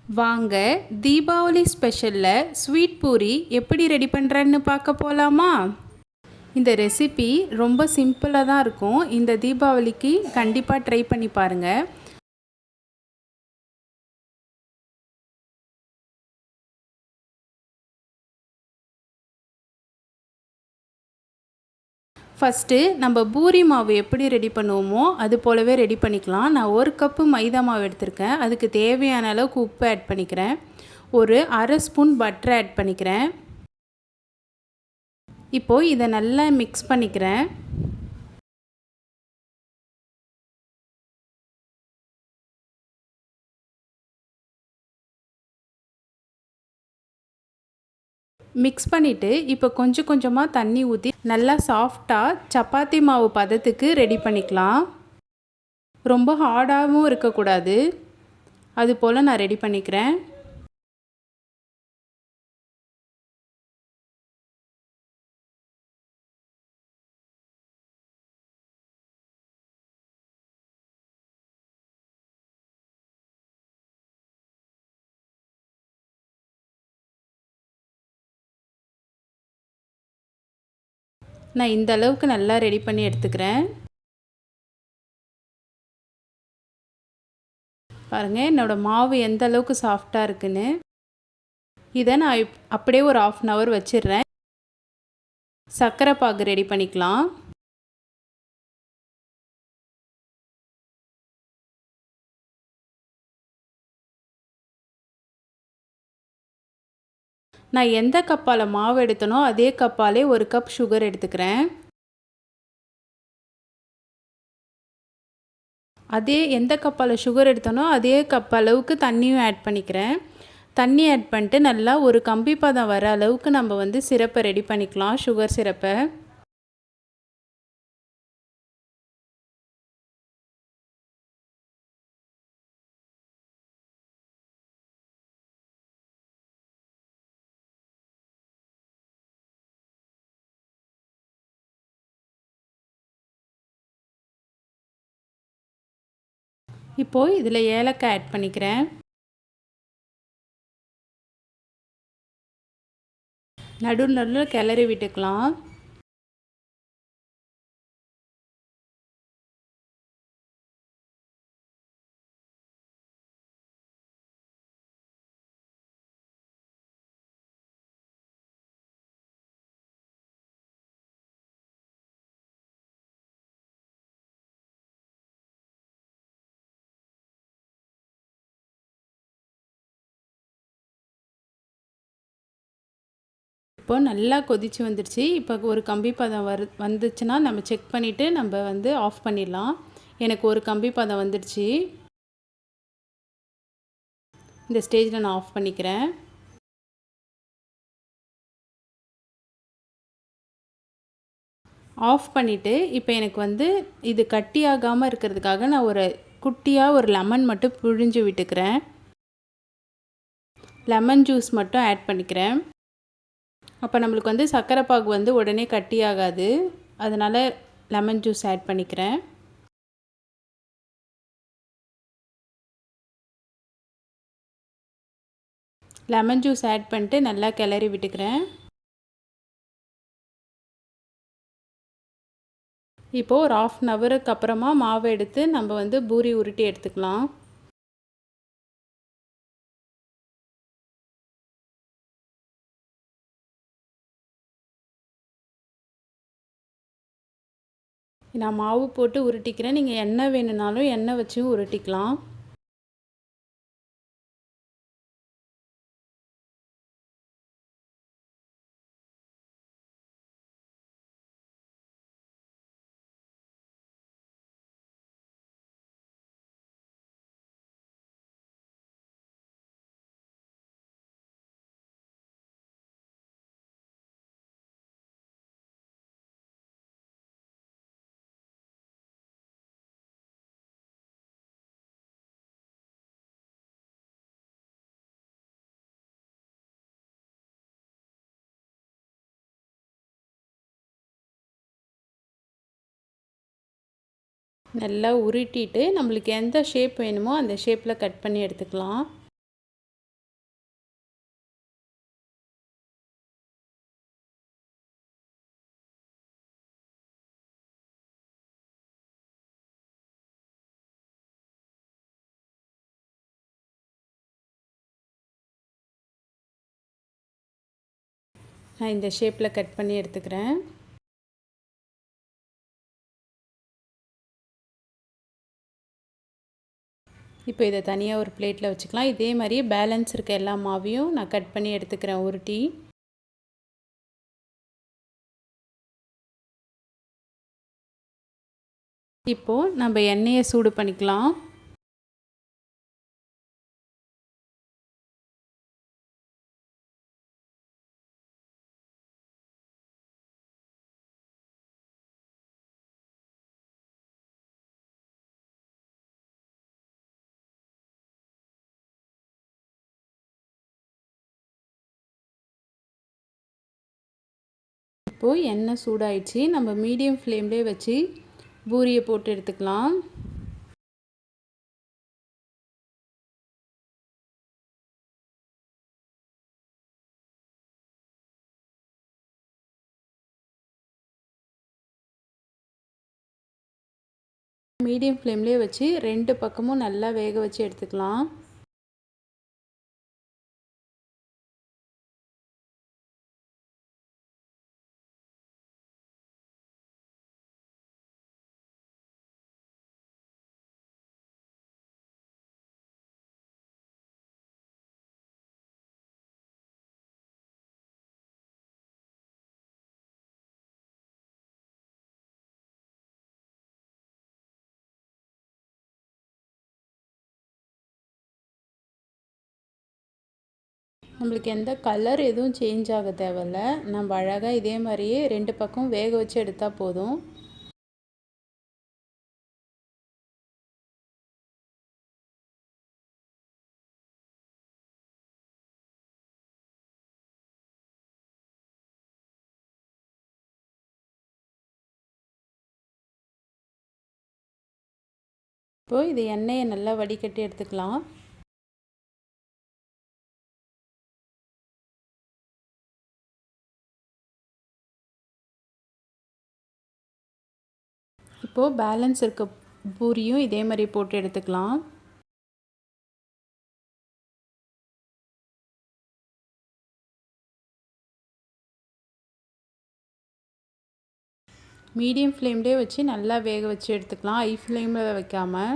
வாங்க தீபாவளி ஸ்பெஷலில் ஸ்வீட் பூரி எப்படி ரெடி பண்ணுறேன்னு பார்க்க போகலாமா? இந்த ரெசிபி ரொம்ப சிம்பிளாக தான் இருக்கும். இந்த தீபாவளிக்கு கண்டிப்பாக ட்ரை பண்ணி பாருங்கள். ஃபஸ்ட்டு நம்ம பூரி மாவு எப்படி ரெடி பண்ணுவோமோ அது போலவே ரெடி பண்ணிக்கலாம். நான் 1 கப்பு மைதா மாவு எடுத்திருக்கேன். அதுக்கு தேவையான அளவுக்கு உப்பு ஆட் பண்ணிக்கிறேன். ஒரு அரை ஸ்பூன் பட்டர் ஆட் பண்ணிக்கிறேன். இப்போது இதை நல்லா மிக்ஸ் பண்ணிக்கிறேன். மிக்ஸ் பண்ணிவிட்டு இப்போ கொஞ்சம் கொஞ்சமாக தண்ணி ஊற்றி நல்லா சாஃப்டாக சப்பாத்தி மாவு பதத்துக்கு ரெடி பண்ணிக்கலாம். ரொம்ப ஹார்டாகவும் இருக்கக்கூடாது. அது போல் நான் ரெடி பண்ணிக்கிறேன். நான் இந்த அளவுக்கு நல்லா ரெடி பண்ணி எடுத்துக்கிறேன். பாருங்கள் என்னோடய மாவு எந்த அளவுக்கு சாஃப்டாக இருக்குன்னு. இதை நான் அப்படியே ஒரு 1/2 hour வச்சிடுறேன். சர்க்கரை பாகு ரெடி பண்ணிக்கலாம். நான் எந்த கப்பால் மாவு எடுத்தனோ அதே கப்பாலே 1 கப் சுகர் எடுத்துக்கிறேன். அதே எந்த கப்பால் சுகர் எடுத்தனோ அதே கப் அளவுக்கு தண்ணியும் ஆட் பண்ணிக்கிறேன். தண்ணி ஆட் பண்ணிட்டு நல்லா ஒரு கம்பி பதம் வர அளவுக்கு நம்ம வந்து சிரப்பை ரெடி பண்ணிக்கலாம். சுகர் சிரப்பை இப்போது இதில் ஏலக்காய் ஆட் பண்ணிக்கிறேன். நடுவில் கிளறி விட்டுக்கலாம். இப்போ நல்லா கொதித்து வந்துடுச்சு. இப்போ ஒரு கம்பி பதம் வந்துச்சுன்னா நம்ம செக் பண்ணிவிட்டு நம்ம வந்து ஆஃப் பண்ணிடலாம். எனக்கு ஒரு கம்பி பதம் வந்துடுச்சு. இந்த ஸ்டேஜில் நான் ஆஃப் பண்ணிக்கிறேன். ஆஃப் பண்ணிவிட்டு இப்போ எனக்கு வந்து இது கட்டியாகாமல் இருக்கிறதுக்காக நான் ஒரு குட்டியாக ஒரு லெமன் மட்டும் புழிஞ்சு விட்டுக்கிறேன். லெமன் ஜூஸ் மட்டும் ஆட் பண்ணிக்கிறேன். அப்போ நம்மளுக்கு வந்து சர்க்கரை பாகு வந்து உடனே கட்டியாகாது. அதனால் லெமன் ஜூஸ் ஆட் பண்ணிக்கிறேன். லெமன் ஜூஸ் ஆட் பண்ணிட்டு நல்லா கிளறி விட்டுக்கிறேன். இப்போது ஒரு 1/2 hourக்கு அப்புறமா மாவு எடுத்து நம்ம வந்து பூரி உருட்டி எடுத்துக்கலாம். நான் மாவு போட்டு உருட்டிக்கிறேன். நீங்கள் எண்ணெய் வேணும்னாலும் எண்ணெய் வச்சும் உருட்டிக்கலாம். நல்லா உருட்டிட்டு நம்மளுக்கு எந்த ஷேப் வேணுமோ அந்த ஷேப்பில் கட் பண்ணி எடுத்துக்கலாம். நான் இந்த ஷேப்பில் கட் பண்ணி எடுத்துக்கிறேன். இப்போ இதை தனியாக ஒரு பிளேட்டில் வச்சுக்கலாம். இதே மாதிரியே பேலன்ஸ் இருக்க எல்லா மாவையும் நான் கட் பண்ணி எடுத்துக்கிறேன் உருட்டி. இப்போது நம்ம எண்ணெயை சூடு பண்ணிக்கலாம். இப்போது எண்ணெய் சூடாயிடுச்சு. நம்ம மீடியம் ஃப்ளேம்லேயே வச்சு பூரியை போட்டு எடுத்துக்கலாம். மீடியம் ஃப்ளேம்லேயே வச்சு 2 பக்கமும் நல்லா வேக வச்சு எடுத்துக்கலாம். நம்மளுக்கு எந்த கலர் எதுவும் சேஞ்ச் ஆக தேவையில்ல. நம்ம அழகாக இதே மாதிரியே 2 பக்கம் வேக வச்சு எடுத்தால் போதும். இப்போது இது எண்ணெயை நல்லா வடிகட்டி எடுத்துக்கலாம். இப்போது பேலன்ஸ் இருக்க பூரியும் இதே மாதிரி போட்டு எடுத்துக்கலாம். மீடியம் ஃப்ளேம்லேயே வச்சு நல்லா வேக வச்சு எடுத்துக்கலாம், ஹை ஃப்ளேமில் வைக்காமல்.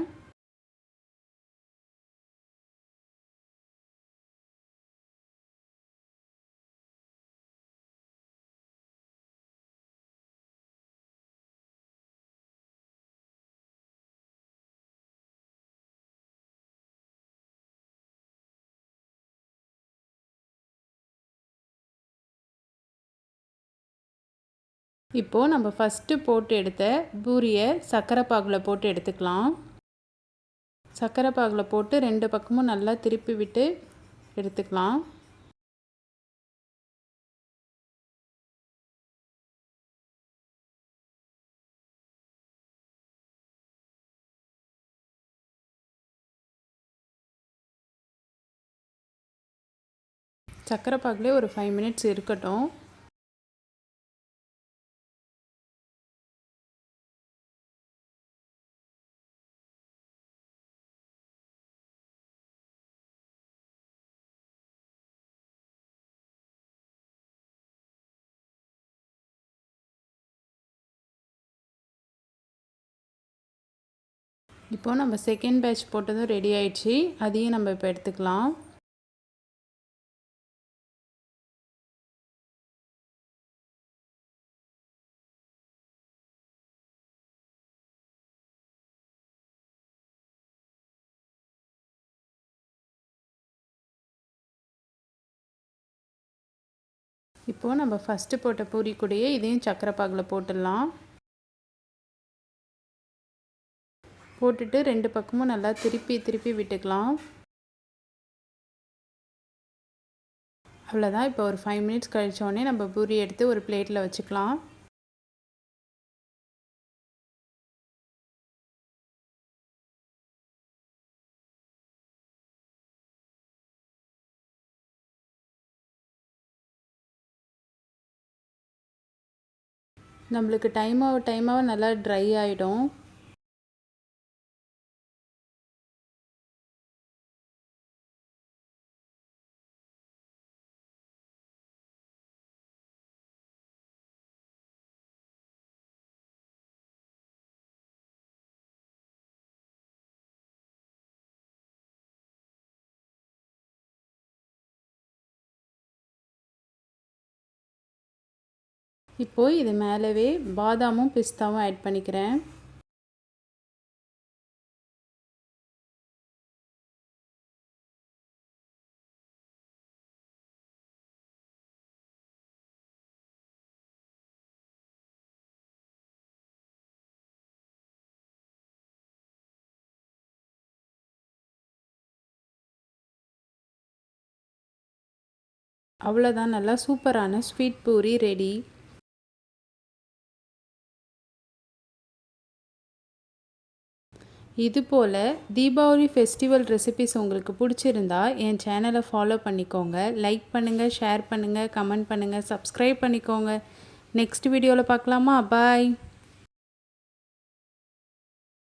இப்போது நம்ம ஃபஸ்ட்டு போட்டு எடுத்த பூரியை சர்க்கரை பாகில் போட்டு எடுத்துக்கலாம். சர்க்கரை பாகில் போட்டு 2 பக்கமும் நல்லா திருப்பி விட்டு எடுத்துக்கலாம். சர்க்கரை பாகிலே ஒரு 5 மினிட்ஸ் இருக்கட்டும். இப்போது நம்ம செகண்ட் பேட்ச் போட்டதும் ரெடி ஆயிடுச்சு. அதையும் நம்ம இப்போ எடுத்துக்கலாம். இப்போது நம்ம ஃபஸ்ட்டு போட்ட பூரி கூடயே இதையும் சர்க்கரை பாகில் போட்டுடலாம். போட்டுட்டு 2 பக்கமும் நல்லா திருப்பி விட்டுக்கலாம். அவ்வளோதான். இப்போ ஒரு 5 மினிட்ஸ் கழிச்சோடனே நம்ம பூரி எடுத்து ஒரு பிளேட்டில் வச்சுக்கலாம். நம்மளுக்கு டைம் ஆக நல்லா ட்ரை ஆகிடும். இப்போது இது மேலவே பாதாமும் பிஸ்தாவும் ஆட் பண்ணிக்கிறேன். அவ்வளோதான், நல்லா சூப்பரான ஸ்வீட் பூரி ரெடி. இதுபோல் தீபாவளி ஃபெஸ்டிவல் ரெசிபிஸ் உங்களுக்கு பிடிச்சிருந்தா என் சேனலை ஃபாலோ பண்ணிக்கோங்க. லைக் பண்ணுங்கள், ஷேர் பண்ணுங்கள், கமெண்ட் பண்ணுங்கள், சப்ஸ்கிரைப் பண்ணிக்கோங்க. நெக்ஸ்ட் வீடியோவில் பார்க்கலாமா? பாய்.